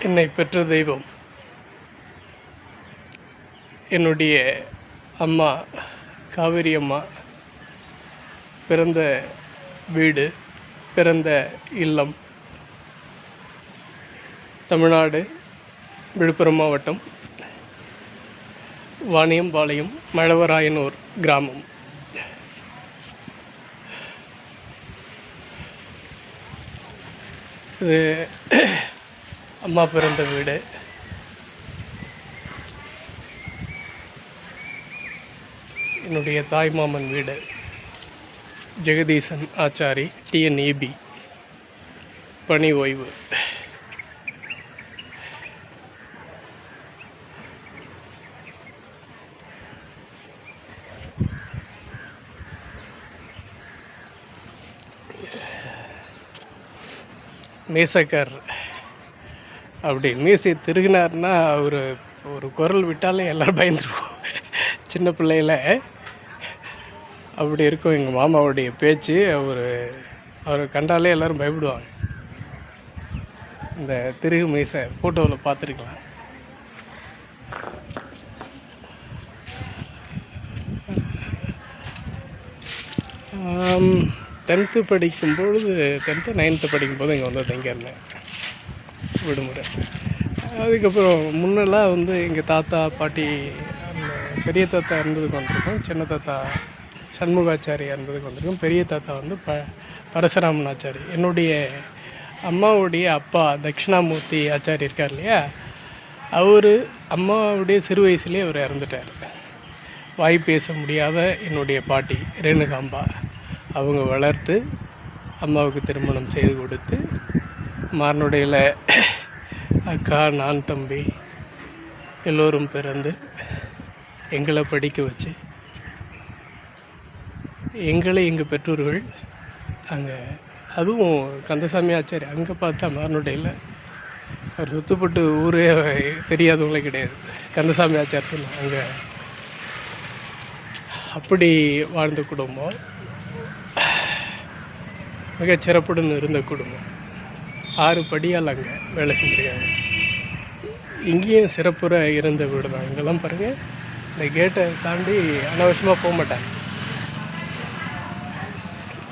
என்னை பெற்ற தெய்வம் என்னுடைய அம்மா காவேரி அம்மா பிறந்த வீடு, பிறந்த இல்லம் தமிழ்நாடு விழுப்புரம் மாவட்டம் வாணியம்பாளையம் மழவராயனூர் கிராமம். இது அம்மா பிறந்த வீடு. என்னுடைய தாய் மாமன் வீடு ஜெகதீசன் ஆச்சாரி, TNEB, பணி ஓய்வு. மீசக்கார் அப்படி மீசை திருகினார்னா ஒரு குரல் விட்டாலே எல்லோரும் பயந்துருவோம். சின்ன பிள்ளையில் அப்படி இருக்கும் எங்கள் மாமாவுடைய பேச்சு. அவர் கண்டாலே எல்லோரும் பயப்படுவாங்க. இந்த திருகு மீசை ஃபோட்டோவில் பார்த்துருக்கலாம். டென்த்து படிக்கும்பொழுது 10th 9th படிக்கும்போது இங்கே வந்து தங்கியிருந்தேன் விடுமுறை. அதுக்கப்புறம் முன்னெல்லாம் வந்து எங்கள் தாத்தா பாட்டி, பெரிய தாத்தா இருந்ததுக்கு வந்திருக்கோம், சின்ன தாத்தா சண்முகாச்சாரி இருந்ததுக்கு வந்திருக்கோம், பெரிய தாத்தா வந்து பரசுராமன் ஆச்சாரி. என்னுடைய அம்மாவுடைய அப்பா தட்சிணாமூர்த்தி ஆச்சாரி இருக்கார் இல்லையா, அவர் அம்மாவுடைய சிறு வயசுலேயே அவர் இறந்துட்டார். வாய் பேச முடியாத என்னுடைய பாட்டி ரேணுகாம்பா அவங்க வளர்த்து அம்மாவுக்கு திருமணம் செய்து கொடுத்து, மாரனுடையில் அக்கா, நான், தம்பி எல்லோரும் பிறந்து எங்களை படிக்க வச்சு, எங்களை எங்கள் பெற்றோர்கள் அங்கே, அதுவும் கந்தசாமி ஆச்சாரி அங்கே பார்த்தா மாரனுடையில் அவர் சுத்தப்பட்டு ஊரே தெரியாதவங்களே கிடையாது. கந்தசாமி ஆச்சாரி சொன்னாங்க அங்கே அப்படி வாழ்ந்த குடும்பம், மிகச்சிறப்புடன் இருந்த குடும்பம். 6 படியால் அங்கே வேலை செஞ்சுருக்காங்க. இங்கேயும் சிறப்புற இருந்த வீடு தான். இங்கெல்லாம் பாருங்கள், இந்த கேட்டை தாண்டி அனாவசியமாக போக மாட்டாங்க,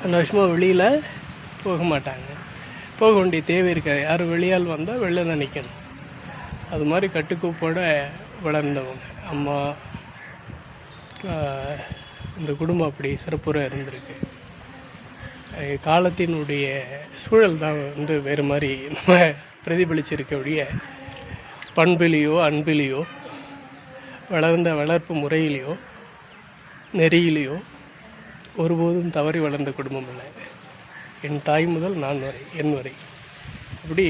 அனாவசியமாக வெளியில் போக மாட்டாங்க. போக வேண்டிய தேவை இருக்காது. யார் வெளியால் வந்தால் வெளில தான் நிற்கணும். அது மாதிரி கட்டுக்கோப்போடு வளர்ந்தவங்க அம்மா. இந்த குடும்பம் அப்படி சிறப்புற இருந்திருக்கு. காலத்தினுடைய சூழல் தான் வந்து வேறு மாதிரி நம்ம பிரதிபலிச்சிருக்கக்கூடிய பண்பிலேயோ அன்பிலேயோ வளர்ந்த வளர்ப்பு முறையிலையோ நெறியிலையோ ஒருபோதும் தவறி வளர்ந்த குடும்பம் இல்லை. என் தாய் முதல் நான் வரை, என் வரை. அப்படி